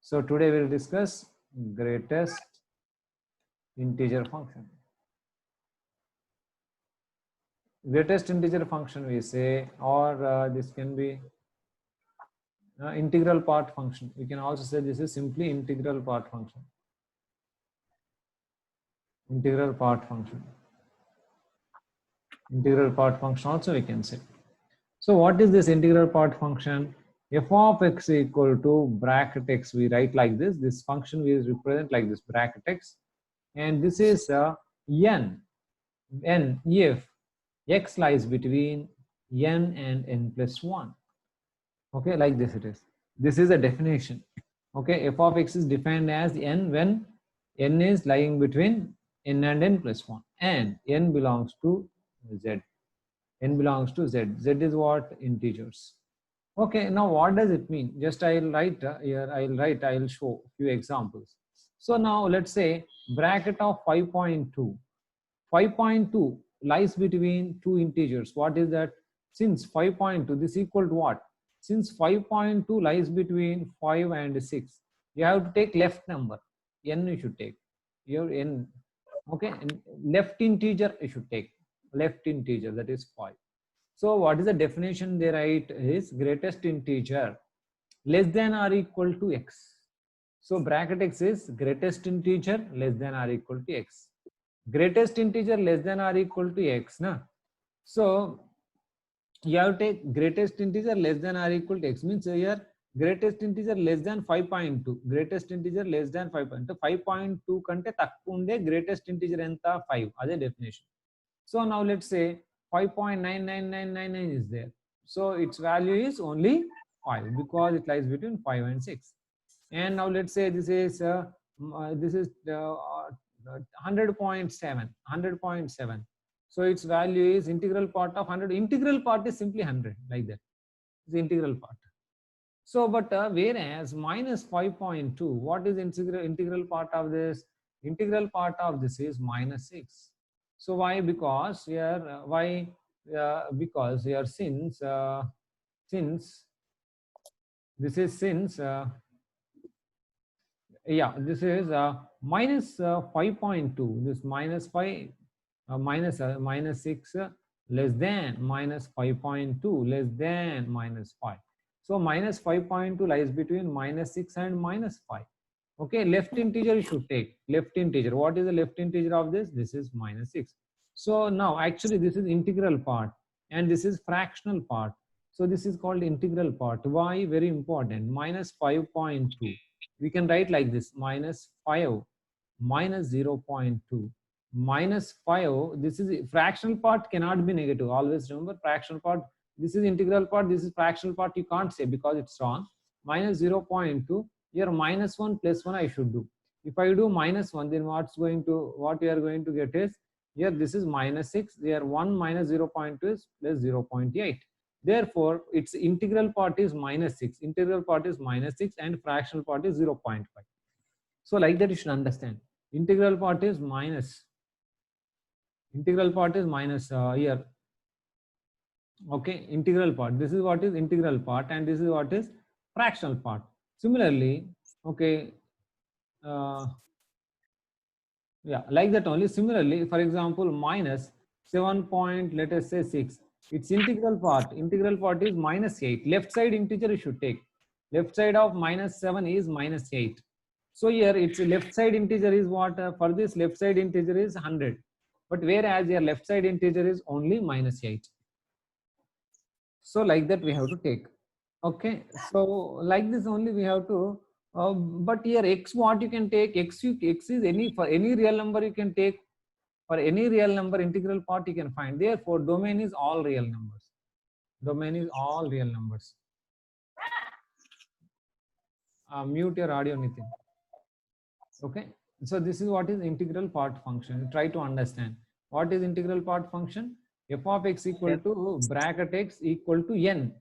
So today we'll discuss greatest integer function. Greatest integer function we say, or this can be integral part function. We can also say this is simply integral part function. Integral part function. Integral part function also we can say. So what is this integral part function? F of x equal to bracket x, we write like this. This function we represent like this, bracket x, and this is n if x lies between n and n plus 1. Okay, like this it is. This is a definition. Okay, f of x is defined as n when n is lying between n and n plus 1, and n belongs to z. N belongs to z. Z is what? Integers. Okay, now what does it mean? Just I'll write here, I'll show few examples. So now let's say bracket of 5.2. 5.2 lies between two integers. What is that? Since 5.2, this equal to what? Since 5.2 lies between 5 and 6, you have to take left number. N you should take. Your n. Okay, and left integer you should take. Left integer, that is 5. So what is the definition they write is greatest integer less than or equal to x. So bracket x is greatest integer less than or equal to x. Greatest integer less than or equal to x. Na? So you have to take greatest integer less than or equal to x, means here greatest integer less than 5.2. Greatest integer less than 5.2. 5.2 కంటే తక్కువ ఉండే greatest integer ఎంత 5. అదే definition. So now let's say 5.99999 is there. So its value is only 5 because it lies between 5 and 6. And now let's say this is 100.7. 100.7. So its value is integral part of 100. Integral part is simply 100, like that. It's the integral part. So, but whereas minus 5.2, what is integral part of this? Integral part of this is minus 6. So why? Because here, because here since this is this is minus 5.2. This minus 5 minus 6 less than minus 5.2 less than minus 5. So minus 5.2 lies between minus 6 and minus 5. Okay, left integer you should take. Left integer. What is the left integer of this? This is minus 6. So now actually this is integral part and this is fractional part. So this is called integral part. Why? Very important. Minus 5.2. We can write like this. Minus 5 minus 0.2 minus 5. This is fractional part, cannot be negative. Always remember fractional part. This is integral part. This is fractional part. You can't say because it's wrong. Minus 0.2. Here minus 1 plus 1 I should do. If I do minus 1, then what we are going to get is, here this is minus 6. Here 1 minus 0.2 is plus 0.8. Therefore, its integral part is minus 6. Integral part is minus 6 and fractional part is 0.5. So like that you should understand. Integral part is minus. Integral part is minus here. Okay, integral part. This is what is integral part and this is what is fractional part. Similarly, okay, like that only. Similarly, for example, minus 7 point, let us say 6. Its integral part is minus 8. Left side integer you should take. Left side of minus 7 is minus 8. So here its left side integer is what? For this left side integer is 100. But whereas your left side integer is only minus 8. So like that we have to take. Okay, so like this only we have to. But here x, what you can take? X is any, for any real number you can take. For any real number, integral part you can find. Therefore, domain is all real numbers. Domain is all real numbers. Mute your audio, Nitin. Okay, so this is what is integral part function. Try to understand what is integral part function. F of x equal to bracket x equal to n.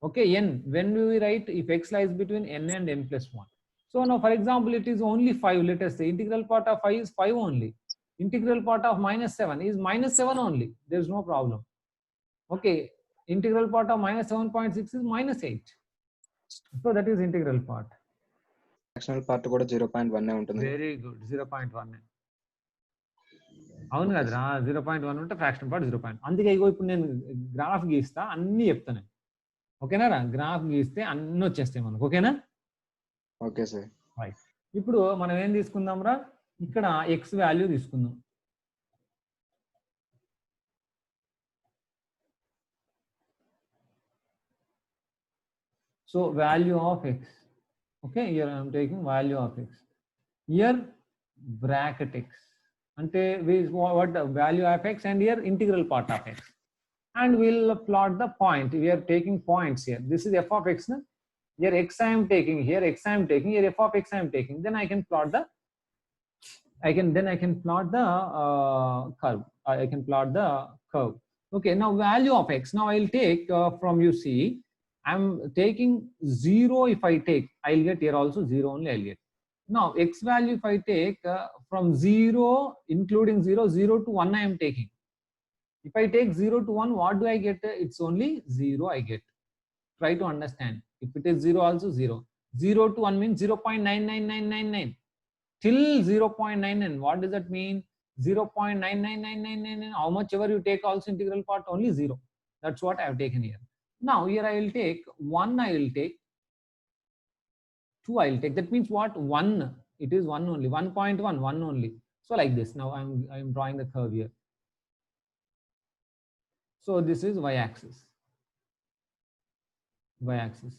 Okay, n. When do we write? If x lies between n and n plus 1. So now, for example, it is only 5. Let us say integral part of 5 is 5 only. Integral part of minus 7 is minus 7 only. There is no problem. Okay, integral part of minus 7.6 is minus 8. So that is integral part. Fractional part కూడా 0.1 ఉంటుంది. Very good 0.1. అవును కదరా 0.1 ఉంటే fraction part 0. అందుకే ఇగో ఇప్పుడు నేను graph గీస్తా అన్ని చెప్తాను. ఓకేనా రా గ్రాఫ్ గీస్తే అన్ని వచ్చేస్తాయి మనకు. ఓకేనా? Okay sir. రైట్. ఇప్పుడు మనం ఏం తీసుకుందాం రా, ఇక్కడ ఎక్స్ వాల్యూ తీసుకుందాం. So value of X. Okay, here I am taking value of x. Here bracket x. Ante what the value of x, and here integral part of x. And we'll plot the point. We are taking points here. This is f of x. Na? Here x I am taking, here x I am taking, here f of x I am taking. Then I can plot the, I can plot the curve. I can plot the curve. Okay, now value of x. Now I'll take from, you see, I'm taking 0. If I take, I'll get here also 0 only I'll get. Now x value if I take from 0 including 0 to 1 I am taking. If I take 0 to 1, what do I get? It's only 0 I get. Try to understand. If it is 0 also 0. 0 to 1 means 0.99999 till 0.99. What does that mean? 0.99999. How much ever you take also integral part only 0. That's what I have taken here. Now here I will take 1, I will take 2, I will take. That means what? 1. It is 1 only. 1.1, 1 only. So like this. Now I am drawing the curve here. So this is y-axis. Y-axis.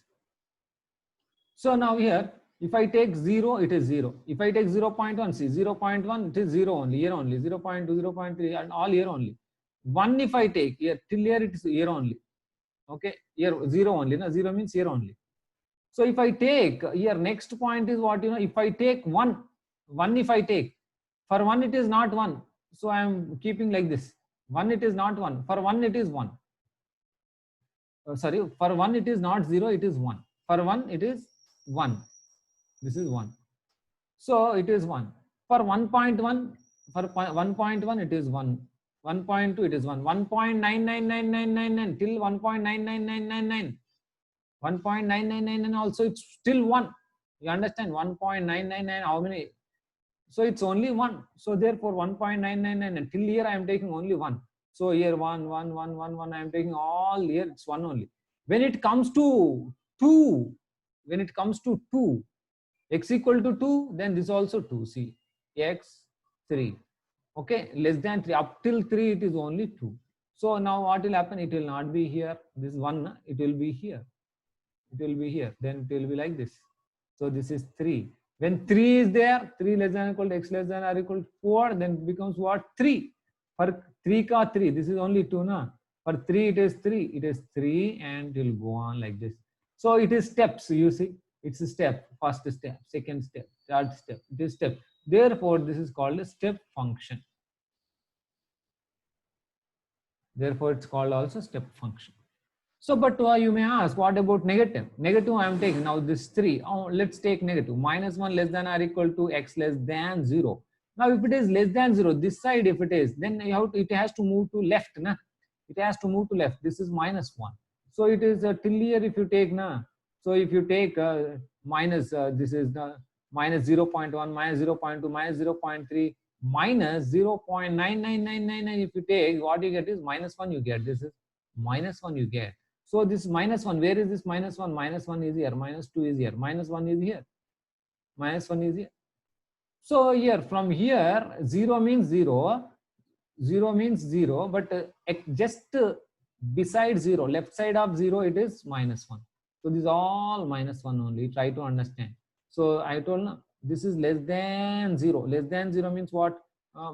So now here, if I take 0, it is 0. If I take 0.1, see 0.1, it is 0 only, here only. 0.2, 0.3, and all here only. 1 if I take here, till here it is here only. Okay, here 0 only. No? 0 means here only. So if I take here, next point is what, if I take 1 if I take, for 1 it is not 1. So I am keeping like this. 1 it is not 1. For 1 it is 1. Sorry, for 1 it is not 0, it is 1. For 1 it is 1. This is 1. So it is 1. For 1.1, for 1.1 it is 1. 1.2 it is 1. 1.99999 till 1.99999. 1.999 also it's still 1. You understand? 1.999 how many? So it's only 1. So therefore 1.999 till here I am taking only 1. So here 1, 1, 1, 1, 1 I am taking all here, it's 1 only. When it comes to 2, when it comes to 2, x equal to 2, then this also 2. See, x 3. Okay, less than 3, up till 3 it is only 2. So now what will happen? It will not be here. This 1, it will be here. It will be here. Then it will be like this. So this is 3. When 3 is there, 3 less than or equal to x less than or equal to 4, then it becomes what? 3. For 3 ka 3, this is only 2 na. For 3 it is 3. It is 3 and it will go on like this. So it is steps, you see. It's a step. First step, second step, third step. It is step. Therefore, this is called a step function. Therefore, it's called also step function. So, but you may ask, what about negative? Negative I am taking now this 3. Oh, let's take negative. -1 less than or equal to x less than 0. Now, if it is less than 0, this side if it is, then you have to, it has to move to left. Na? It has to move to left. This is -1. So it is till here if you take na. So if you take minus, this is the minus 0.1, minus 0.2, minus 0.3, minus 0.99999. If you take, what you get is -1 you get. This is -1 you get. So this -1, where is this -1? -1 is here, -2 is here, -1 is here, -1 is here. So here, from here, 0 means 0, 0 means 0, but just beside 0, left side of 0, it is -1. So this is all -1 only. Try to understand. So I told this is less than 0. Less than 0 means what?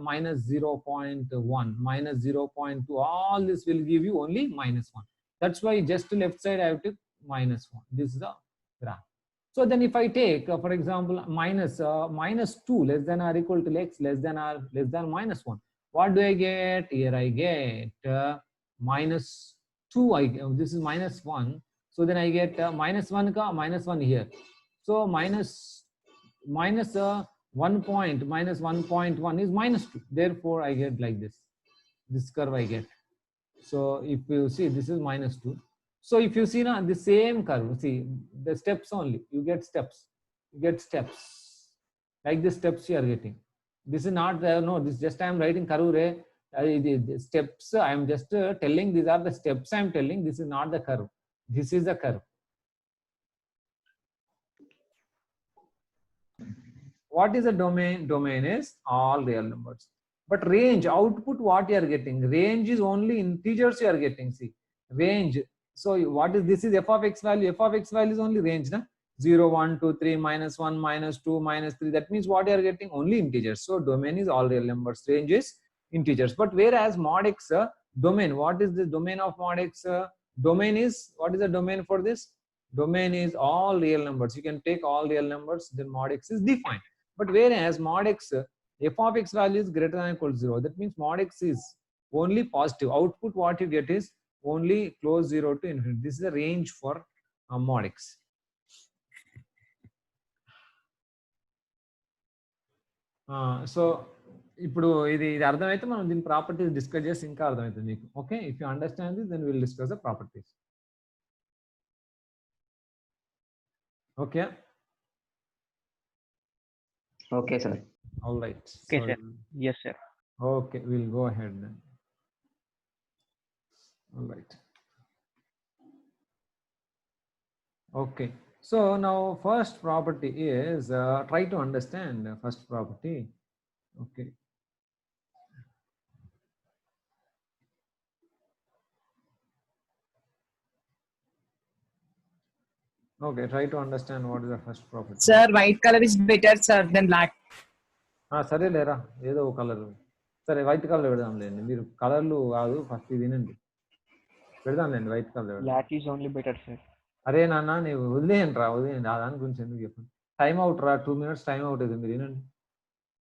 Minus 0.1, minus 0.2. All this will give you only -1. That's why just left side I have to -1. This is the graph. So then if I take, for example, -2 less than or equal to x less than or less than -1, what do I get? Here I get -2. This is -1. So then I get -1 ka -1 here. So minus 1.1 is -2. Therefore I get like this. This curve I get. So if you see, this is -2. So if you see now the same curve, see the steps only, you get steps. you get steps. Like the steps you are getting. This is not no, this just I am writing curve. The steps I am just telling, these are the steps I am telling. This is not the curve. This is the curve. What is a domain? Domain is all real numbers. But range, output, what you are getting? Range is only integers you are getting. See, range. So what is this? Is f of x value. F of x value is only range, na? 0, 1, 2, 3, -1, -2, -3. That means what you are getting? Only integers. So domain is all real numbers. Range is integers. But whereas mod x domain, what is the domain of mod x? Domain is, what is the domain for this? Domain is all real numbers. You can take all real numbers, then mod x is defined. But whereas mod x, f of x value is greater than or equal to 0. That means mod x is only positive. Output what you get is only close 0 to infinity. This is the range for mod x. So ఇప్పుడు ఇది అర్థమైతే మనం దీని properties discuss చేసి ఇంకా అర్థమవుతుంది మీకు. Okay, if you understand this then will discuss the properties. Okay. Okay, sir. All right. Okay, So, sir. Yes, sir. okay, we'll go ahead then. All right. Okay. So now first property is try to understand first property. Okay. Okay, try to understand what is the first property. Sir, white color is better, sir, than black. సరే లేరా, ఏదో ఒక colour. సరే white colour పెడదాంలేండి. మీరు కలర్లు కాదు, first ఇది వినండి. పెడదాంలేండి, white colour. Black is only better, sir. అరే నాన్న, నీవు వదిలేయండి రా, వదిలేయండి. దాని గురించి ఎందుకు చెప్పండి. టైం అవుట్ రా, 2 minutes టైం అవుట్ అవుతుంది, మీరు వినండి.